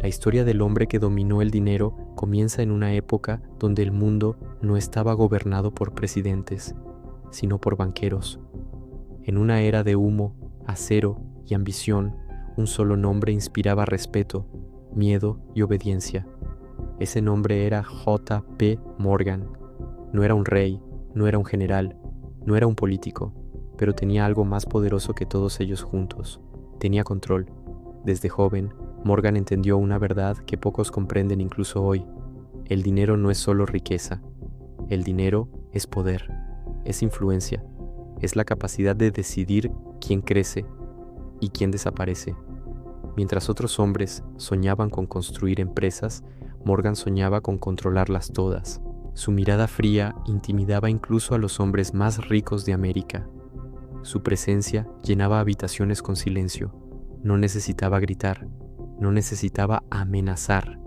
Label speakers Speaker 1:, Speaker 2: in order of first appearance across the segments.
Speaker 1: La historia del hombre que dominó el dinero comienza en una época donde el mundo no estaba gobernado por presidentes, sino por banqueros. En una era de humo, acero y ambición, un solo nombre inspiraba respeto, miedo y obediencia. Ese nombre era J. P. Morgan. No era un rey, no era un general, no era un político, pero tenía algo más poderoso que todos ellos juntos. Tenía control. Desde joven, Morgan entendió una verdad que pocos comprenden incluso hoy. El dinero no es solo riqueza. El dinero es poder, es influencia, es la capacidad de decidir quién crece y quién desaparece. Mientras otros hombres soñaban con construir empresas, Morgan soñaba con controlarlas todas. Su mirada fría intimidaba incluso a los hombres más ricos de América. Su presencia llenaba habitaciones con silencio. No necesitaba gritar, no necesitaba amenazar,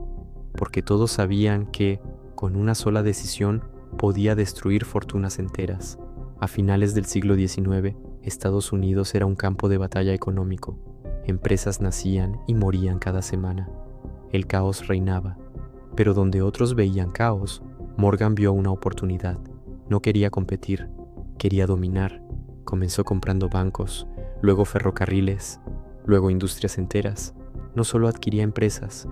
Speaker 1: porque todos sabían que, con una sola decisión, podía destruir fortunas enteras. A finales del siglo XIX, Estados Unidos era un campo de batalla económico. Empresas nacían y morían cada semana. El caos reinaba. Pero donde otros veían caos, Morgan vio una oportunidad. No quería competir, quería dominar. Comenzó comprando bancos, luego ferrocarriles, luego industrias enteras. No solo adquiría empresas,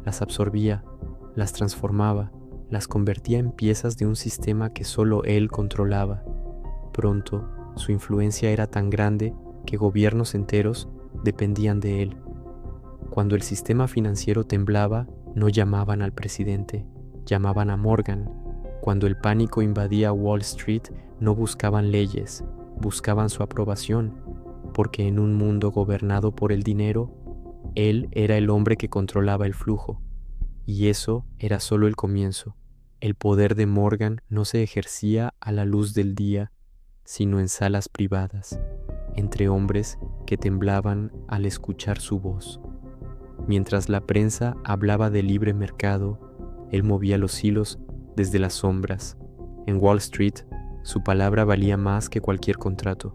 Speaker 1: las absorbía, las transformaba, las convertía en piezas de un sistema que solo él controlaba. Pronto, su influencia era tan grande que gobiernos enteros dependían de él. Cuando el sistema financiero temblaba, no llamaban al presidente, llamaban a Morgan. Cuando el pánico invadía Wall Street, no buscaban leyes, buscaban su aprobación, porque en un mundo gobernado por el dinero, él era el hombre que controlaba el flujo. Y eso era solo el comienzo. El poder de Morgan no se ejercía a la luz del día, sino en salas privadas, entre hombres que temblaban al escuchar su voz. Mientras la prensa hablaba de libre mercado, él movía los hilos desde las sombras. En Wall Street, su palabra valía más que cualquier contrato.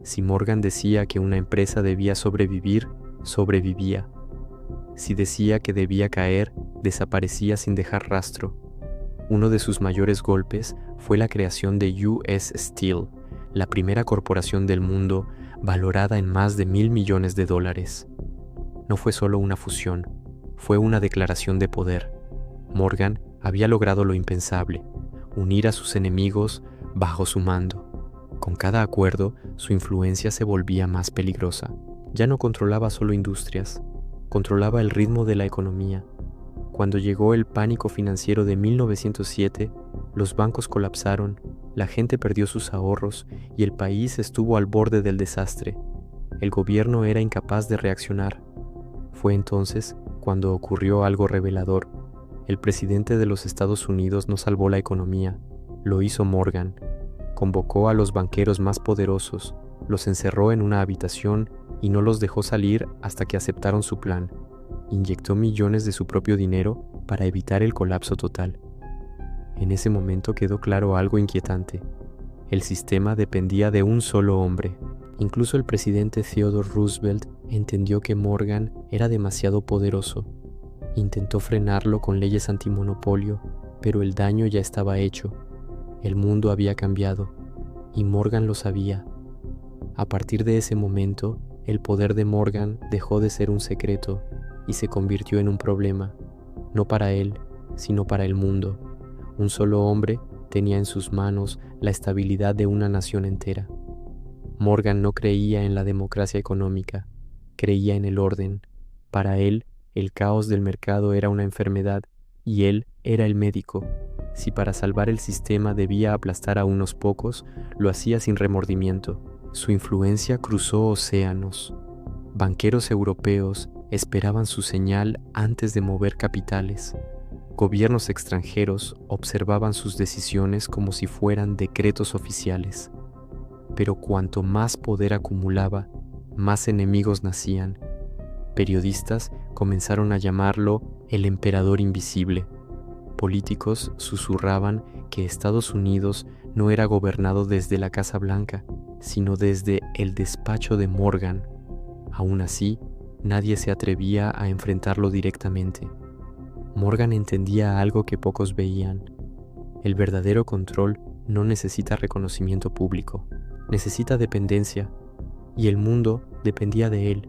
Speaker 1: Si Morgan decía que una empresa debía sobrevivir, sobrevivía. Si decía que debía caer, desaparecía sin dejar rastro. Uno de sus mayores golpes fue la creación de US Steel, la primera corporación del mundo valorada en más de $1.000 millones. No fue solo una fusión, fue una declaración de poder. Morgan había logrado lo impensable, unir a sus enemigos bajo su mando. Con cada acuerdo, su influencia se volvía más peligrosa. Ya no controlaba solo industrias, controlaba el ritmo de la economía. Cuando llegó el pánico financiero de 1907, los bancos colapsaron, la gente perdió sus ahorros y el país estuvo al borde del desastre. El gobierno era incapaz de reaccionar. Fue entonces cuando ocurrió algo revelador. El presidente de los Estados Unidos no salvó la economía, lo hizo Morgan. Convocó a los banqueros más poderosos, los encerró en una habitación y no los dejó salir hasta que aceptaron su plan. Inyectó millones de su propio dinero para evitar el colapso total. En ese momento quedó claro algo inquietante. El sistema dependía de un solo hombre. Incluso el presidente Theodore Roosevelt entendió que Morgan era demasiado poderoso. Intentó frenarlo con leyes antimonopolio, pero el daño ya estaba hecho. El mundo había cambiado, y Morgan lo sabía. A partir de ese momento, el poder de Morgan dejó de ser un secreto y se convirtió en un problema, no para él, sino para el mundo. Un solo hombre tenía en sus manos la estabilidad de una nación entera. Morgan no creía en la democracia económica, creía en el orden. Para él, el caos del mercado era una enfermedad y él era el médico. Si para salvar el sistema debía aplastar a unos pocos, lo hacía sin remordimiento. Su influencia cruzó océanos. Banqueros europeos esperaban su señal antes de mover capitales. Gobiernos extranjeros observaban sus decisiones como si fueran decretos oficiales. Pero cuanto más poder acumulaba, más enemigos nacían. Periodistas comenzaron a llamarlo el emperador invisible. Políticos susurraban que Estados Unidos no era gobernado desde la Casa Blanca, sino desde el despacho de Morgan. Aún así, Morgan nadie se atrevía a enfrentarlo directamente. Morgan entendía algo que pocos veían. El verdadero control no necesita reconocimiento público, necesita dependencia, y el mundo dependía de él.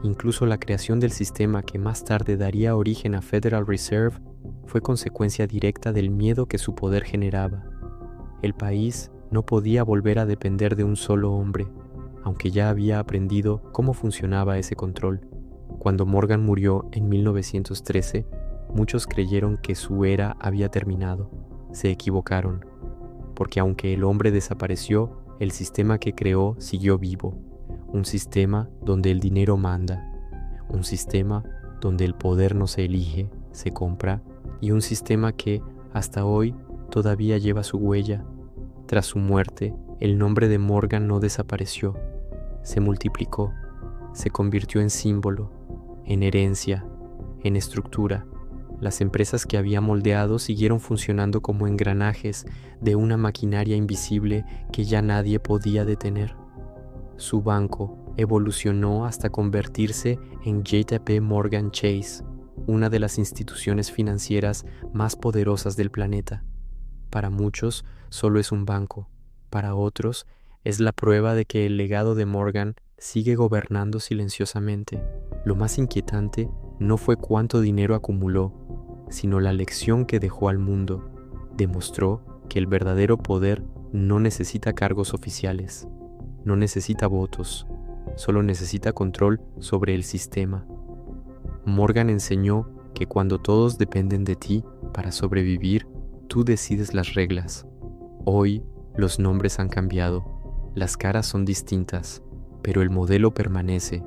Speaker 1: Incluso la creación del sistema que más tarde daría origen a Federal Reserve fue consecuencia directa del miedo que su poder generaba. El país no podía volver a depender de un solo hombre, aunque ya había aprendido cómo funcionaba ese control. Cuando Morgan murió en 1913, muchos creyeron que su era había terminado. Se equivocaron, porque aunque el hombre desapareció, el sistema que creó siguió vivo. Un sistema donde el dinero manda, un sistema donde el poder no se elige, se compra, y un sistema que, hasta hoy, todavía lleva su huella. Tras su muerte, el nombre de Morgan no desapareció, se multiplicó, se convirtió en símbolo, en herencia, en estructura. Las empresas que había moldeado siguieron funcionando como engranajes de una maquinaria invisible que ya nadie podía detener. Su banco evolucionó hasta convertirse en JP Morgan Chase, una de las instituciones financieras más poderosas del planeta. Para muchos solo es un banco, para otros es la prueba de que el legado de Morgan sigue gobernando silenciosamente. Lo más inquietante no fue cuánto dinero acumuló, sino la lección que dejó al mundo. Demostró que el verdadero poder no necesita cargos oficiales, no necesita votos, solo necesita control sobre el sistema. Morgan enseñó que cuando todos dependen de ti para sobrevivir, tú decides las reglas. Hoy los nombres han cambiado, las caras son distintas, pero el modelo permanece.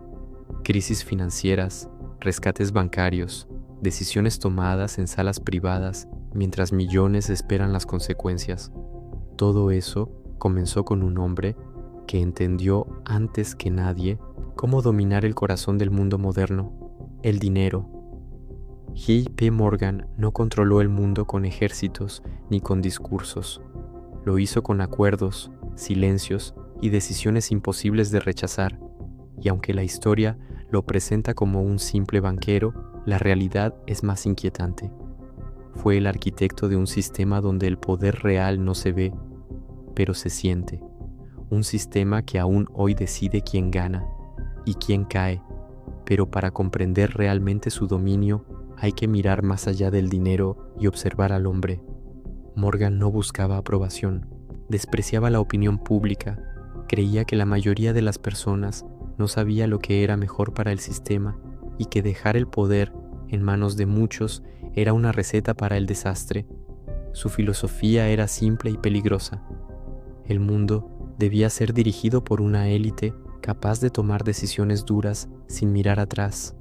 Speaker 1: Crisis financieras, rescates bancarios, decisiones tomadas en salas privadas mientras millones esperan las consecuencias. Todo eso comenzó con un hombre que entendió antes que nadie cómo dominar el corazón del mundo moderno, el dinero. J.P. Morgan no controló el mundo con ejércitos ni con discursos. Lo hizo con acuerdos, silencios y decisiones imposibles de rechazar. Y aunque la historia lo presenta como un simple banquero, la realidad es más inquietante. Fue el arquitecto de un sistema donde el poder real no se ve, pero se siente. Un sistema que aún hoy decide quién gana y quién cae, pero para comprender realmente su dominio hay que mirar más allá del dinero y observar al hombre. Morgan no buscaba aprobación, despreciaba la opinión pública, creía que la mayoría de las personas no sabía lo que era mejor para el sistema y que dejar el poder en manos de muchos era una receta para el desastre. Su filosofía era simple y peligrosa. El mundo debía ser dirigido por una élite capaz de tomar decisiones duras sin mirar atrás.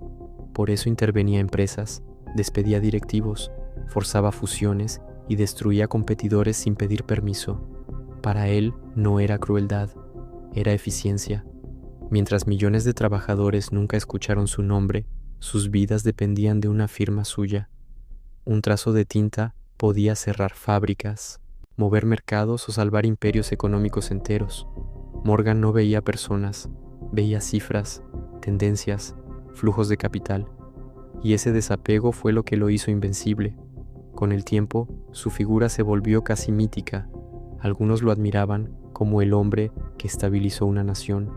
Speaker 1: Por eso intervenía empresas, despedía directivos, forzaba fusiones y destruía competidores sin pedir permiso. Para él no era crueldad, era eficiencia. Mientras millones de trabajadores nunca escucharon su nombre, sus vidas dependían de una firma suya. Un trazo de tinta podía cerrar fábricas, mover mercados o salvar imperios económicos enteros. Morgan no veía personas, veía cifras, tendencias, flujos de capital. Y ese desapego fue lo que lo hizo invencible. Con el tiempo, su figura se volvió casi mítica. Algunos lo admiraban como el hombre que estabilizó una nación.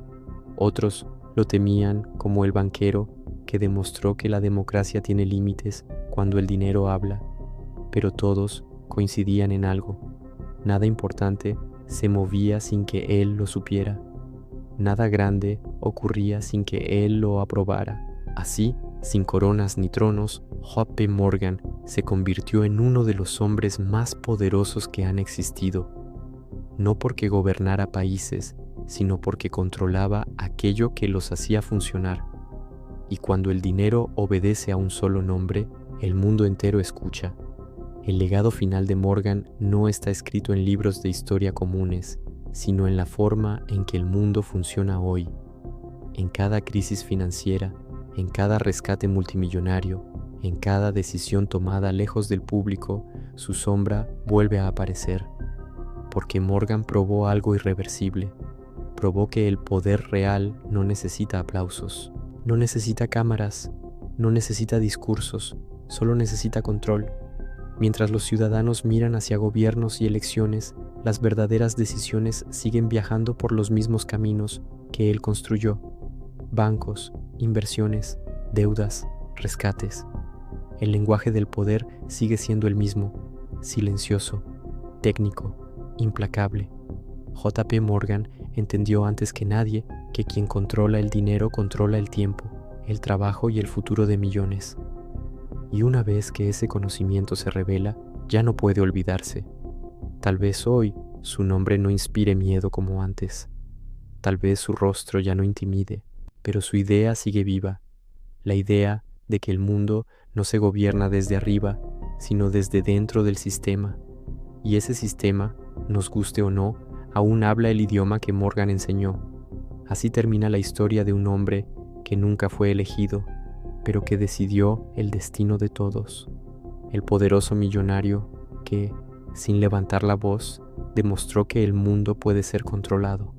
Speaker 1: Otros lo temían como el banquero que demostró que la democracia tiene límites cuando el dinero habla. Pero todos coincidían en algo. Nada importante se movía sin que él lo supiera. Nada grande ocurría sin que él lo aprobara. Así, sin coronas ni tronos, J.P. Morgan se convirtió en uno de los hombres más poderosos que han existido. No porque gobernara países, sino porque controlaba aquello que los hacía funcionar. Y cuando el dinero obedece a un solo nombre, el mundo entero escucha. El legado final de Morgan no está escrito en libros de historia comunes, sino en la forma en que el mundo funciona hoy. En cada crisis financiera, en cada rescate multimillonario, en cada decisión tomada lejos del público, su sombra vuelve a aparecer. Porque Morgan probó algo irreversible. Probó que el poder real no necesita aplausos, No necesita cámaras, no necesita discursos, solo necesita control. Mientras los ciudadanos miran hacia gobiernos y elecciones, las verdaderas decisiones siguen viajando por los mismos caminos que él construyó. Bancos, inversiones, deudas, rescates. El lenguaje del poder sigue siendo el mismo, silencioso, técnico, implacable. J.P. Morgan entendió antes que nadie que quien controla el dinero controla el tiempo, el trabajo y el futuro de millones. Y una vez que ese conocimiento se revela, ya no puede olvidarse. Tal vez hoy su nombre no inspire miedo como antes. Tal vez su rostro ya no intimide, pero su idea sigue viva. La idea de que el mundo no se gobierna desde arriba, sino desde dentro del sistema. Y ese sistema, nos guste o no, aún habla el idioma que Morgan enseñó. Así termina la historia de un hombre que nunca fue elegido, pero que decidió el destino de todos. El poderoso millonario que, sin levantar la voz, demostró que el mundo puede ser controlado.